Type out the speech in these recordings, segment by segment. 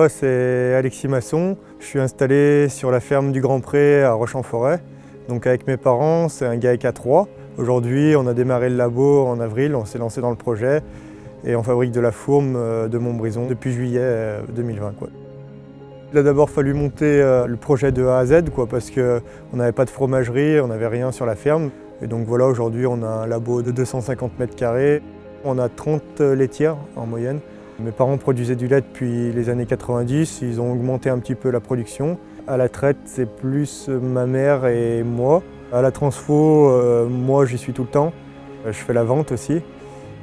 Moi, c'est Alexis Masson. Je suis installé sur la ferme du Grand Pré à Roche-en-Forêt. Donc avec mes parents, c'est un GAEC A3. Aujourd'hui, on a démarré le labo en avril, on s'est lancé dans le projet et on fabrique de la fourme de Montbrison depuis juillet 2020. Il a d'abord fallu monter le projet de A à Z parce qu'on n'avait pas de fromagerie, on n'avait rien sur la ferme. Et donc voilà, aujourd'hui, on a un labo de 250 m². On a 30 laitières en moyenne. Mes parents produisaient du lait depuis les années 90, ils ont augmenté un petit peu la production. À la traite, c'est plus ma mère et moi. À la transfo, moi j'y suis tout le temps. Je fais la vente aussi.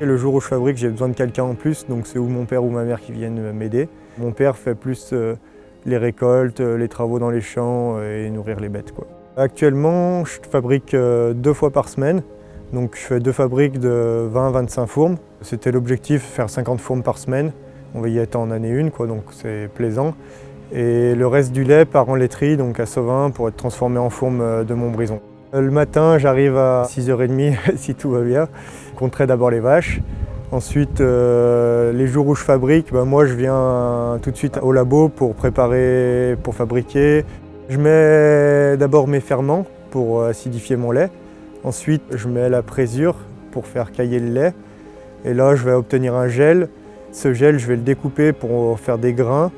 Et le jour où je fabrique, j'ai besoin de quelqu'un en plus, donc c'est ou mon père ou ma mère qui viennent m'aider. Mon père fait plus les récoltes, les travaux dans les champs et nourrir les bêtes. Actuellement, je fabrique 2 fois par semaine. Donc je fais 2 fabriques de 20-25 fourmes. C'était l'objectif, faire 50 fourmes par semaine. On va y être en année 1, donc c'est plaisant. Et le reste du lait part en laiterie, donc à Sauvin, pour être transformé en fourme de Montbrison. Le matin, j'arrive à 6h30, si tout va bien. Je compterai d'abord les vaches. Ensuite, les jours où je fabrique, moi je viens tout de suite au labo pour préparer, pour fabriquer. Je mets d'abord mes ferments pour acidifier mon lait. Ensuite, je mets la présure pour faire cailler le lait. Et là, je vais obtenir un gel. Ce gel, je vais le découper pour faire des grains.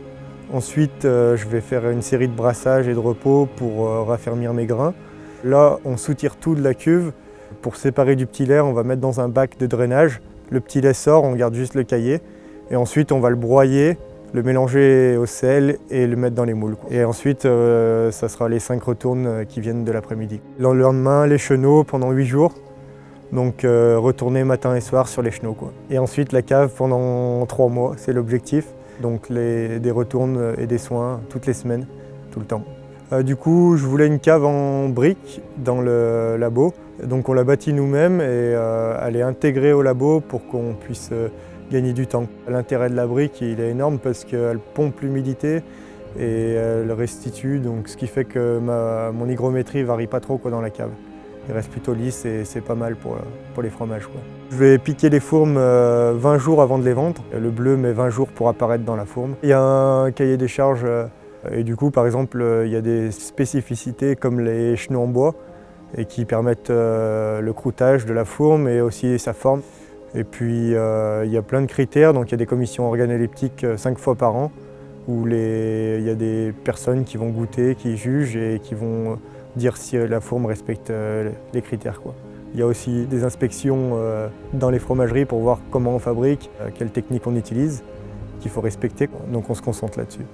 Ensuite, je vais faire une série de brassages et de repos pour raffermir mes grains. Là, on soutire tout de la cuve. Pour séparer du petit lait, on va mettre dans un bac de drainage. Le petit lait sort, on garde juste le caillé. Et ensuite, on va le broyer, le mélanger au sel et le mettre dans les moules. Et ensuite, ça sera les 5 retournes qui viennent de l'après-midi. Le lendemain, les chenaux pendant 8 jours. Donc retourner matin et soir sur les chenaux. Et ensuite, la cave pendant 3 mois, c'est l'objectif. Donc des retournes et des soins toutes les semaines, tout le temps. Du coup, je voulais une cave en briques dans le labo. Donc on l'a bâtie nous-mêmes et elle est intégrée au labo pour qu'on puisse gagner du temps. L'intérêt de la brique, il est énorme parce qu'elle pompe l'humidité et elle restitue, donc ce qui fait que mon hygrométrie ne varie pas trop dans la cave. Il reste plutôt lisse et c'est pas mal pour les fromages. Je vais piquer les fourmes 20 jours avant de les vendre. Le bleu met 20 jours pour apparaître dans la fourme. Il y a un cahier des charges et du coup, par exemple, il y a des spécificités comme les chenaux en bois et qui permettent le croûtage de la fourme et aussi sa forme. Et puis, il y a plein de critères, donc il y a des commissions organoleptiques 5 fois par an où il y a des personnes qui vont goûter, qui jugent et qui vont dire si la fourme respecte les critères. Il y a aussi des inspections dans les fromageries pour voir comment on fabrique, quelle technique on utilise, qu'il faut respecter. Donc on se concentre là-dessus.